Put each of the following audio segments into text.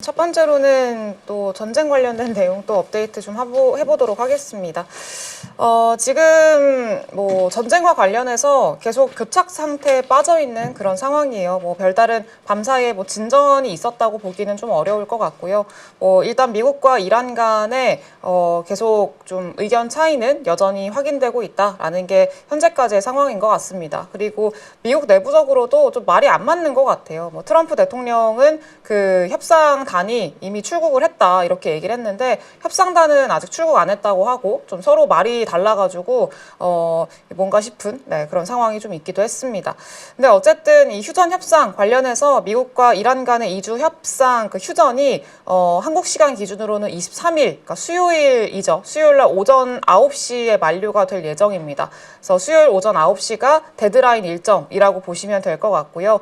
첫 번째로는 또 전쟁 관련된 내용 또 업데이트 좀 해보도록 하겠습니다. 지금 뭐 전쟁과 관련해서 계속 교착 상태에 빠져 있는 그런 상황이에요. 뭐 별다른 밤사이에 뭐 진전이 있었다고 보기는 좀 어려울 것 같고요. 일단 미국과 이란 간에 계속 좀 의견 차이는 여전히 확인되고 있다라는 게 현재까지의 상황인 것 같습니다. 그리고 미국 내부적으로도 좀 말이 안 맞는 것 같아요. 뭐 트럼프 대통령은 그 협상단이 이미 출국을 했다 이렇게 얘기를 했는데 협상단은 아직 출국 안 했다고 하고 좀 서로 말이 달라가지고 뭔가 싶은 그런 상황이 좀 있기도 했습니다. 근데 어쨌든 이 휴전 협상 관련해서 미국과 이란 간의 이주 협상 그 휴전이 한국 시간 기준으로는 23일, 그러니까 수요일이죠. 수요일 날 오전 9시에 만료가 될 예정입니다. 그래서 수요일 오전 9시가 데드라인 일정이라고 보시면 될 것 같고요.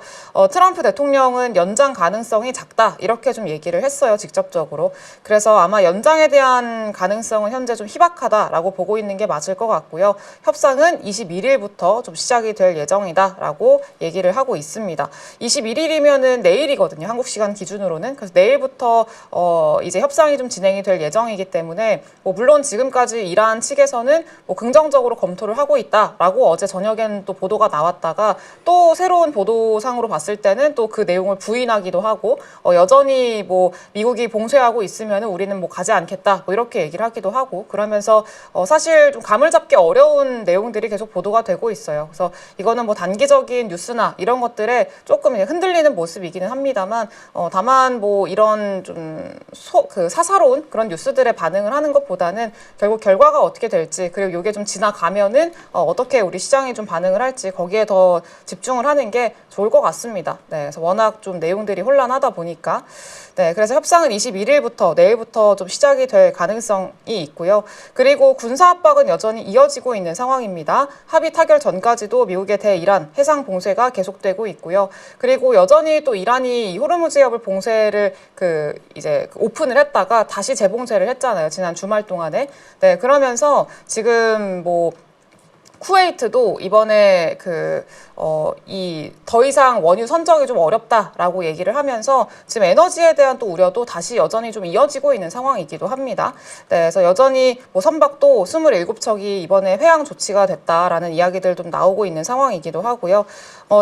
트럼프 대통령은 연장 가능성이 작다 이렇게 좀 얘기를 했어요, 직접적으로. 그래서 아마 연장에 대한 가능성은 현재 좀 희박하다라고 보고 있는 게 맞을 것 같고요. 협상은 21일부터 좀 시작이 될 예정이다라고 얘기를 하고 있습니다. 21일이면은 내일이거든요, 한국 시간 기준으로는. 그래서 내일부터 이제 협상이 좀 진행이 될 예정이기 때문에 뭐 물론 지금까지 이란 측에서는 뭐 긍정적으로 검토를 하고 있다라고 어제 저녁에는 또 보도가 나왔다가 또 새로운 보도상으로 봤을 때는 또 그 내용을 부인하기도 하고 여전히 뭐 미국이 봉쇄하고 있으면 우리는 뭐 가지 않겠다 뭐 이렇게 얘기를 하기도 하고 그러면서 사실 좀 감을 잡기 어려운 내용들이 계속 보도가 되고 있어요. 그래서 이거는 뭐 단기적인 뉴스나 이런 것들에 조금 흔들리는 모습이기는 합니다만 다만 뭐 이런 좀 사사로운 그런 뉴스들에 반응을 하는 것보다는 결국 결과가 어떻게 될지 그리고 이게 좀 지나가면은 어떻게 우리 시장이 좀 반응을 할지 거기에 더 집중을 하는 게 좋을 것 같습니다. 그래서 워낙 좀 내용들이 혼란하다 보니까 그래서 협상은 21일부터 내일부터 좀 시작이 될 가능성이 있고요. 그리고 군사 압박은 여전히 이어지고 있는 상황입니다. 합의 타결 전까지도 미국의 대이란 해상 봉쇄가 계속되고 있고요. 그리고 여전히 또 이란이 이 호르무즈 해협을 봉쇄를 이제 오픈을 했다가 다시 재봉쇄를 했잖아요, 지난 주말 동안에. 그러면서 지금 뭐 쿠웨이트도 이번에 더 이상 원유 선적이 좀 어렵다라고 얘기를 하면서 지금 에너지에 대한 또 우려도 다시 여전히 좀 이어지고 있는 상황이기도 합니다. 그래서 여전히 뭐 선박도 27척이 이번에 회항 조치가 됐다라는 이야기들 좀 나오고 있는 상황이기도 하고요.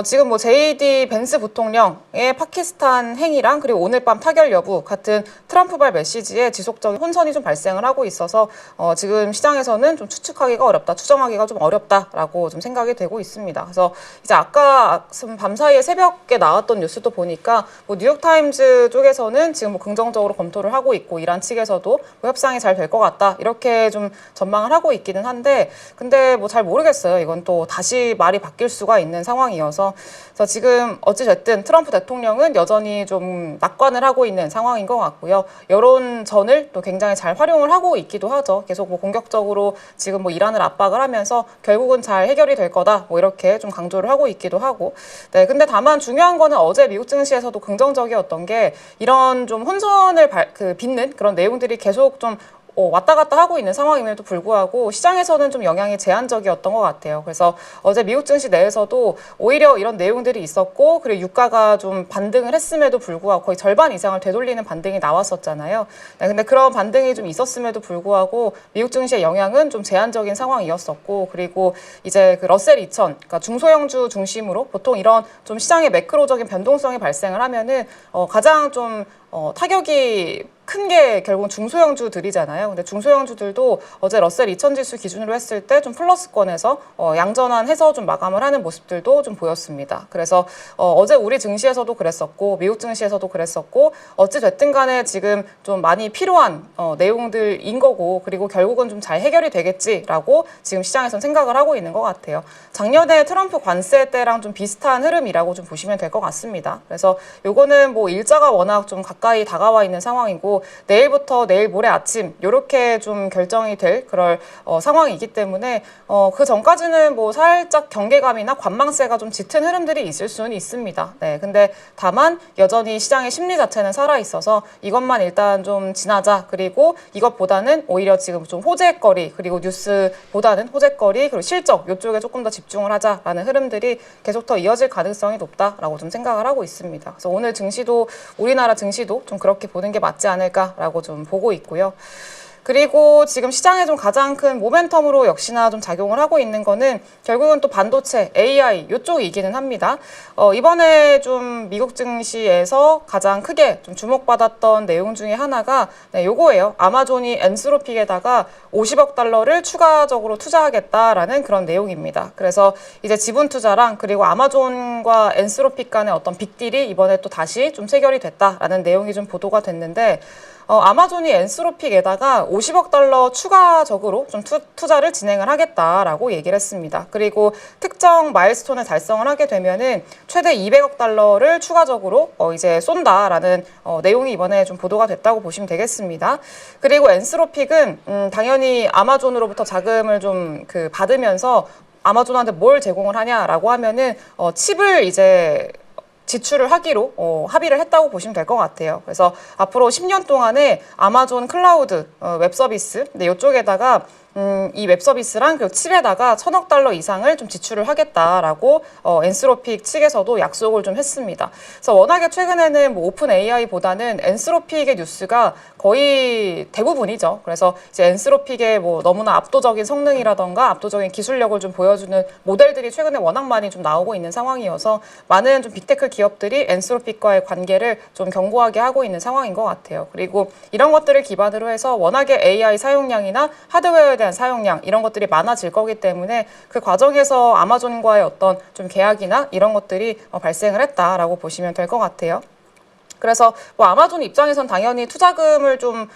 지금 뭐 JD 벤스 부통령의 파키스탄 행위랑 그리고 오늘 밤 타결 여부 같은 트럼프발 메시지에 지속적인 혼선이 좀 발생을 하고 있어서 지금 시장에서는 좀 추측하기가 어렵다, 추정하기가 좀 어렵다라고 좀 생각이 되고 있습니다. 그래서 이제 아까 밤사이에 새벽에 나왔던 뉴스도 보니까 뭐 뉴욕타임즈 쪽에서는 지금 뭐 긍정적으로 검토를 하고 있고 이란 측에서도 뭐 협상이 잘 될 것 같다 이렇게 좀 전망을 하고 있기는 한데 근데 뭐 잘 모르겠어요. 이건 또 다시 말이 바뀔 수가 있는 상황이어서 그래서 지금 어찌됐든 트럼프 대통령은 여전히 좀 낙관을 하고 있는 상황인 것 같고요. 여론전을 또 굉장히 잘 활용을 하고 있기도 하죠. 계속 뭐 공격적으로 지금 뭐 이란을 압박을 하면서 결국은 잘 해결이 될 거다 뭐 이렇게 좀 강조를 하고 있기도 하고 근데 다만 중요한 거는 어제 미국 증시에서도 긍정적이었던 게 이런 좀 혼선을 빚는 그런 내용들이 계속 좀 왔다 갔다 하고 있는 상황임에도 불구하고 시장에서는 좀 영향이 제한적이었던 것 같아요. 그래서 어제 미국 증시 내에서도 오히려 이런 내용들이 있었고 그리고 유가가 좀 반등을 했음에도 불구하고 거의 절반 이상을 되돌리는 반등이 나왔었잖아요. 근데 그런 반등이 좀 있었음에도 불구하고 미국 증시의 영향은 좀 제한적인 상황이었었고 그리고 이제 그 러셀 2000, 그러니까 중소형주 중심으로 보통 이런 좀 시장의 매크로적인 변동성이 발생을 하면은 가장 좀 타격이 큰 게 결국은 중소형주들이잖아요. 근데 중소형주들도 어제 러셀 2000 지수 기준으로 했을 때 좀 플러스권에서 양전환해서 좀 마감을 하는 모습들도 좀 보였습니다. 그래서 어제 우리 증시에서도 그랬었고 미국 증시에서도 그랬었고 어찌 됐든 간에 지금 좀 많이 필요한 내용들인 거고 그리고 결국은 좀 잘 해결이 되겠지라고 지금 시장에서는 생각을 하고 있는 것 같아요. 작년에 트럼프 관세 때랑 좀 비슷한 흐름이라고 좀 보시면 될 것 같습니다. 그래서 요거는 뭐 일자가 워낙 좀 가까이 다가와 있는 상황이고 내일부터 내일 모레 아침 이렇게 좀 결정이 될 그럴 상황이기 때문에 그 전까지는 뭐 살짝 경계감이나 관망세가 좀 짙은 흐름들이 있을 수는 있습니다. 근데 다만 여전히 시장의 심리 자체는 살아 있어서 이것만 일단 좀 지나자. 그리고 이것보다는 오히려 지금 좀 호재거리 그리고 뉴스보다는 호재거리 그리고 실적 이쪽에 조금 더 집중을 하자라는 흐름들이 계속 더 이어질 가능성이 높다라고 좀 생각을 하고 있습니다. 그래서 오늘 증시도 우리나라 증시도 저희도 좀 그렇게 보는 게 맞지 않을까라고 좀 보고 있고요. 그리고 지금 시장에 좀 가장 큰 모멘텀으로 역시나 좀 작용을 하고 있는 거는 결국은 또 반도체, AI 이쪽이기는 합니다. 이번에 좀 미국 증시에서 가장 크게 좀 주목받았던 내용 중에 하나가 요거예요. 아마존이 엔스로픽에다가 50억 달러를 추가적으로 투자하겠다라는 그런 내용입니다. 그래서 이제 지분 투자랑 그리고 아마존과 엔스로픽 간의 어떤 빅딜이 이번에 또 다시 좀 체결이 됐다라는 내용이 좀 보도가 됐는데 아마존이 엔스로픽에다가 50억 달러 추가적으로 좀 투자를 진행을 하겠다라고 얘기를 했습니다. 그리고 특정 마일스톤을 달성을 하게 되면은 최대 200억 달러를 추가적으로 이제 쏜다라는 내용이 이번에 좀 보도가 됐다고 보시면 되겠습니다. 그리고 엔스로픽은 당연히 아마존으로부터 자금을 좀 받으면서 아마존한테 뭘 제공을 하냐라고 하면은 칩을 이제 지출을 하기로 합의를 했다고 보시면 될 것 같아요. 그래서 앞으로 10년 동안에 아마존 클라우드 웹 서비스, 근데 이쪽에다가 이 웹 서비스랑 그 칩에다가 1,000억 달러 이상을 좀 지출을 하겠다라고 엔스로픽 측에서도 약속을 좀 했습니다. 그래서 워낙에 최근에는 뭐 오픈 AI보다는 엔스로픽의 뉴스가 거의 대부분이죠. 그래서 이제 엔스로픽의 뭐 너무나 압도적인 성능이라던가 압도적인 기술력을 좀 보여주는 모델들이 최근에 워낙 많이 좀 나오고 있는 상황이어서 많은 좀 빅테크 기업들이 엔스로픽과의 관계를 좀 견고하게 하고 있는 상황인 것 같아요. 그리고 이런 것들을 기반으로 해서 워낙에 AI 사용량이나 하드웨어에 대한 사용량 이런 것들이 많아질 거기 때문에 그 과정에서 아마존과의 어떤 좀 계약이나 이런 것들이 발생을 했다라고 보시면 될 것 같아요. 그래서 뭐 아마존 입장에선 당연히 투자금을 좀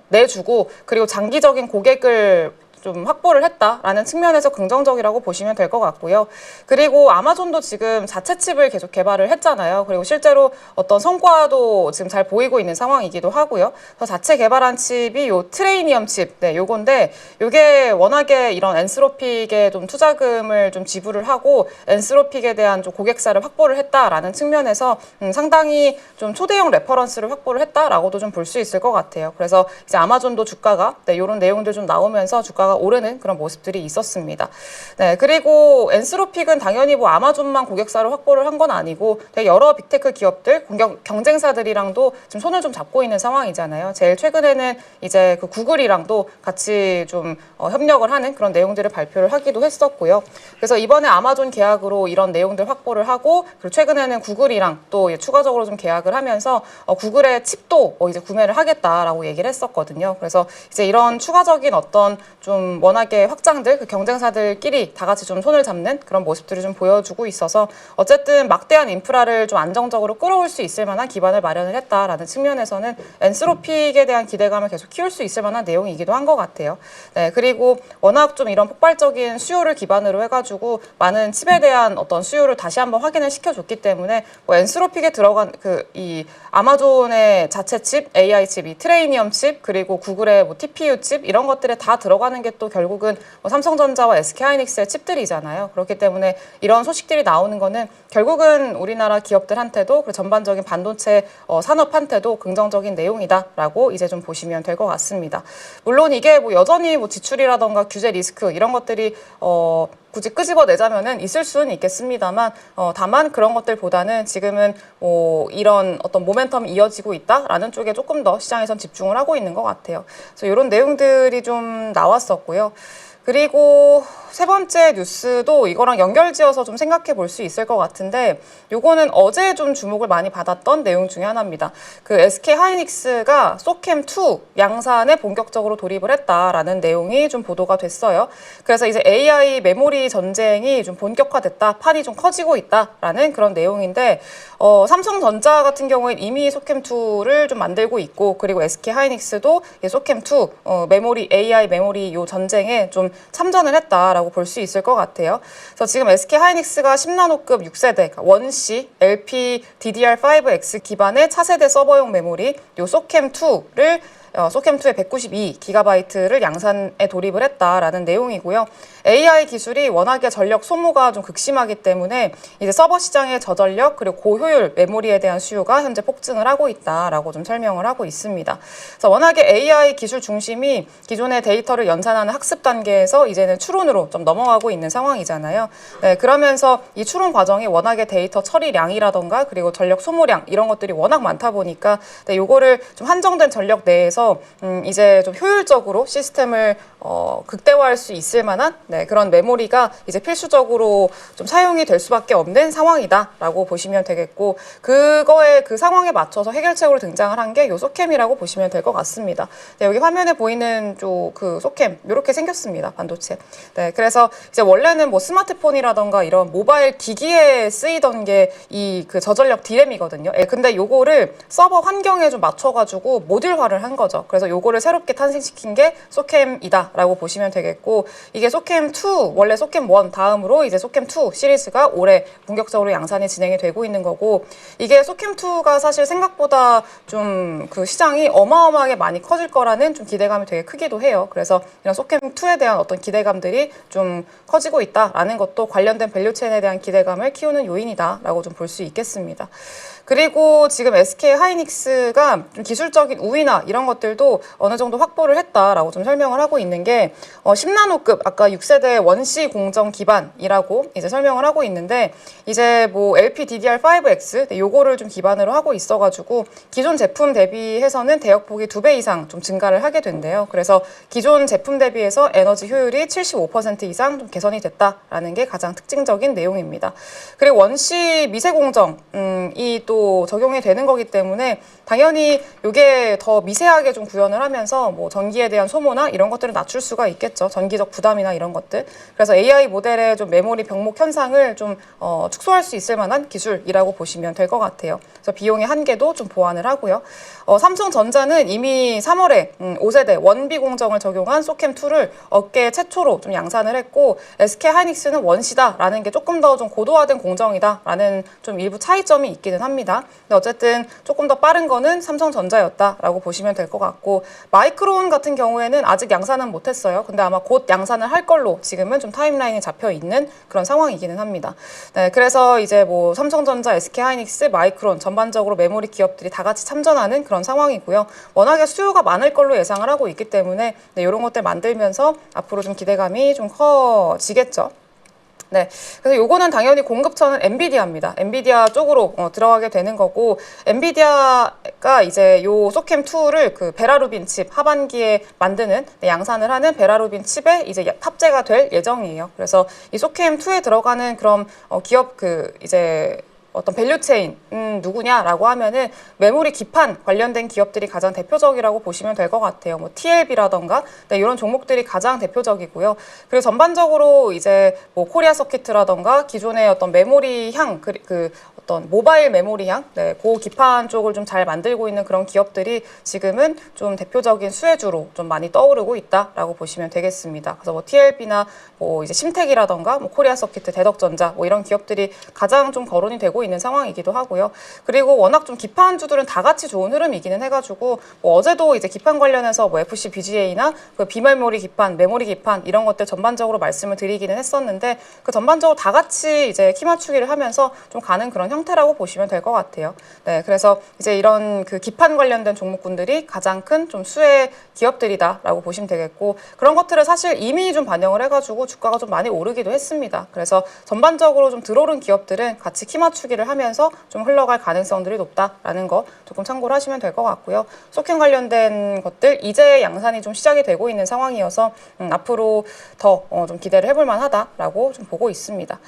내주고 그리고 장기적인 고객을 좀 확보를 했다라는 측면에서 긍정적이라고 보시면 될 것 같고요. 그리고 아마존도 지금 자체 칩을 계속 개발을 했잖아요. 그리고 실제로 어떤 성과도 지금 잘 보이고 있는 상황이기도 하고요. 그래서 자체 개발한 칩이 요 트레이니엄 칩, 요건데 요게 워낙에 이런 엔스로픽에 좀 투자금을 좀 지불을 하고 엔스로픽에 대한 좀 고객사를 확보를 했다라는 측면에서 상당히 좀 초대형 레퍼런스를 확보를 했다라고도 좀 볼 수 있을 것 같아요. 그래서 이제 아마존도 주가가 이런 내용들 좀 나오면서 주가가 오르는 그런 모습들이 있었습니다. 네, 그리고 엔스로픽은 당연히 뭐 아마존만 고객사를 확보를 한 건 아니고 되게 여러 빅테크 기업들, 경쟁사들이랑도 지금 손을 좀 잡고 있는 상황이잖아요. 제일 최근에는 이제 그 구글이랑도 같이 좀 협력을 하는 그런 내용들을 발표를 하기도 했었고요. 그래서 이번에 아마존 계약으로 이런 내용들 확보를 하고 그리고 최근에는 구글이랑 또 추가적으로 좀 계약을 하면서 구글의 칩도 이제 구매를 하겠다라고 얘기를 했었거든요. 그래서 이제 이런 추가적인 어떤 좀 워낙에 확장들, 그 경쟁사들끼리 다 같이 좀 손을 잡는 그런 모습들을 좀 보여주고 있어서 어쨌든 막대한 인프라를 좀 안정적으로 끌어올 수 있을 만한 기반을 마련을 했다라는 측면에서는 엔스로픽에 대한 기대감을 계속 키울 수 있을 만한 내용이기도 한 것 같아요. 네, 그리고 워낙 좀 이런 폭발적인 수요를 기반으로 해가지고 많은 칩에 대한 어떤 수요를 다시 한번 확인을 시켜줬기 때문에 뭐 엔스로픽에 들어간 이 아마존의 자체 칩, AI 칩, 이 트레이니엄 칩, 그리고 구글의 뭐 TPU 칩 이런 것들에 다 들어가는 게 또 결국은 뭐 삼성전자와 SK하이닉스의 칩들이잖아요. 그렇기 때문에 이런 소식들이 나오는 거는 결국은 우리나라 기업들한테도 그리고 전반적인 반도체 산업한테도 긍정적인 내용이다라고 이제 좀 보시면 될 것 같습니다. 물론 이게 뭐 여전히 뭐 지출이라던가 규제 리스크 이런 것들이 굳이 끄집어내자면은 있을 수는 있겠습니다만 다만 그런 것들보다는 지금은 이런 어떤 모멘텀이 이어지고 있다라는 쪽에 조금 더 시장에선 집중을 하고 있는 것 같아요. 그래서 이런 내용들이 좀 나왔었고요. 그리고 세 번째 뉴스도 이거랑 연결지어서 좀 생각해 볼 수 있을 것 같은데 요거는 어제 좀 주목을 많이 받았던 내용 중에 하나입니다. 그 SK하이닉스가 소캠2 양산에 본격적으로 돌입을 했다라는 내용이 좀 보도가 됐어요. 그래서 이제 AI 메모리 전쟁이 좀 본격화됐다, 판이 좀 커지고 있다라는 그런 내용인데 삼성전자 같은 경우에 이미 소캠2를 좀 만들고 있고 그리고 SK하이닉스도 소캠2 메모리 AI 메모리 요 전쟁에 좀 참전을 했다라고 볼 수 있을 것 같아요. 그래서 지금 SK하이닉스가 10나노급 6세대, 그러니까 원C LPDDR5X 기반의 차세대 서버용 메모리 요 소캠2를 소캠2의 192GB를 양산에 돌입을 했다라는 내용이고요. AI 기술이 워낙에 전력 소모가 좀 극심하기 때문에 이제 서버 시장의 저전력 그리고 고효율 메모리에 대한 수요가 현재 폭증을 하고 있다라고 좀 설명을 하고 있습니다. 그래서 워낙에 AI 기술 중심이 기존의 데이터를 연산하는 학습 단계에서 이제는 추론으로 좀 넘어가고 있는 상황이잖아요. 네, 그러면서 이 추론 과정이 워낙에 데이터 처리량이라던가 그리고 전력 소모량 이런 것들이 워낙 많다 보니까 네, 요거를 좀 한정된 전력 내에서 이제 좀 효율적으로 시스템을 극대화할 수 있을 만한 네, 그런 메모리가 이제 필수적으로 좀 사용이 될 수밖에 없는 상황이다라고 보시면 되겠고 그거에 그 상황에 맞춰서 해결책으로 등장을 한 게 요 소캠이라고 보시면 될 것 같습니다. 네, 여기 화면에 보이는 그 소캠 이렇게 생겼습니다. 반도체. 네, 그래서 이제 원래는 뭐 스마트폰이라던가 이런 모바일 기기에 쓰이던 게 이 그 저전력 디램이거든요. 예, 근데 요거를 서버 환경에 좀 맞춰가지고 모듈화를 한 거죠. 그래서 요거를 새롭게 탄생시킨 게 소캠이다라고 보시면 되겠고 이게 소캠2 원래 소캠1 다음으로 이제 소캠2 시리즈가 올해 본격적으로 양산이 진행이 되고 있는 거고 이게 소캠2가 사실 생각보다 좀 그 시장이 어마어마하게 많이 커질 거라는 좀 기대감이 되게 크기도 해요. 그래서 이런 소캠2에 대한 어떤 기대감들이 좀 커지고 있다라는 것도 관련된 밸류체인에 대한 기대감을 키우는 요인이다라고 좀 볼 수 있겠습니다. 그리고 지금 SK 하이닉스가 좀 기술적인 우위나 이런 것들도 어느 정도 확보를 했다라고 좀 설명을 하고 있는 게 10나노급 아까 6세대 원시 공정 기반이라고 이제 설명을 하고 있는데 이제 뭐 LPDDR5X 요거를 좀 기반으로 하고 있어가지고 기존 제품 대비해서는 대역폭이 2배 이상 좀 증가를 하게 된대요. 그래서 기존 제품 대비해서 에너지 효율이 75% 이상 좀 개선이 됐다라는 게 가장 특징적인 내용입니다. 그리고 원시 미세 공정이 또 적용이 되는 거기 때문에 당연히 이게 더 미세하게 좀 구현을 하면서 뭐 전기에 대한 소모나 이런 것들을 낮출 수가 있겠죠. 전기적 부담이나 이런 것들. 그래서 AI 모델의 좀 메모리 병목 현상을 좀 축소할 수 있을 만한 기술이라고 보시면 될 것 같아요. 그래서 비용의 한계도 좀 보완을 하고요. 삼성전자는 이미 3월에 5세대 원비 공정을 적용한 소캠2를 업계 최초로 좀 양산을 했고 SK 하이닉스는 원시다라는 게 조금 더 좀 고도화된 공정이다라는 좀 일부 차이점이 있기는 합니다. 근데 어쨌든 조금 더 빠른 거는 삼성전자였다라고 보시면 될 것 같고 마이크론 같은 경우에는 아직 양산은 못했어요. 근데 아마 곧 양산을 할 걸로 지금은 좀 타임라인이 잡혀 있는 그런 상황이기는 합니다. 네, 그래서 이제 뭐 삼성전자, SK 하이닉스, 마이크론 전반적으로 메모리 기업들이 다 같이 참전하는 그런 상황이고요. 워낙에 수요가 많을 걸로 예상을 하고 있기 때문에 네, 이런 것들 만들면서 앞으로 좀 기대감이 좀 커지겠죠. 네, 그래서 요거는 당연히 공급처는 엔비디아입니다. 엔비디아 쪽으로 들어가게 되는 거고 엔비디아가 이제 요 소캠2를 그 베라루빈 칩 하반기에 만드는 양산을 하는 베라루빈 칩에 이제 탑재가 될 예정이에요. 그래서 이 소캠2에 들어가는 그런 기업 그 이제 어떤 밸류체인 누구냐라고 하면은 메모리 기판 관련된 기업들이 가장 대표적이라고 보시면 될 것 같아요. 뭐 TLB라던가 네, 이런 종목들이 가장 대표적이고요. 그리고 전반적으로 이제 뭐 코리아 서킷이라던가 기존의 어떤 메모리 향 그 어떤 모바일 메모리 향, 네, 고 기판 쪽을 좀 잘 만들고 있는 그런 기업들이 지금은 좀 대표적인 수혜주로 좀 많이 떠오르고 있다라고 보시면 되겠습니다. 그래서 뭐 TLB나 뭐 이제 심텍이라던가 뭐 코리아 서킷, 대덕전자 뭐 이런 기업들이 가장 좀 거론이 되고 있는 상황이기도 하고요. 그리고 워낙 좀 기판주들은 다 같이 좋은 흐름이기는 해가지고 뭐 어제도 이제 기판 관련해서 뭐 FC BGA나 그 비메모리 기판, 메모리 기판 이런 것들 전반적으로 말씀을 드리기는 했었는데 그 전반적으로 다 같이 이제 키 맞추기를 하면서 좀 가는 그런 형태라고 보시면 될 것 같아요. 네, 그래서 이제 이런 그 기판 관련된 종목군들이 가장 큰 좀 수혜 기업들이다라고 보시면 되겠고 그런 것들을 사실 이미 좀 반영을 해가지고 주가가 좀 많이 오르기도 했습니다. 그래서 전반적으로 좀 들어오른 기업들은 같이 키 맞추기를 하면서 좀 흘러갈 가능성들이 높다라는 거 조금 참고를 하시면 될 것 같고요. 소캠 관련된 것들 이제 양산이 좀 시작이 되고 있는 상황이어서 앞으로 더 좀 기대를 해볼 만하다라고 좀 보고 있습니다.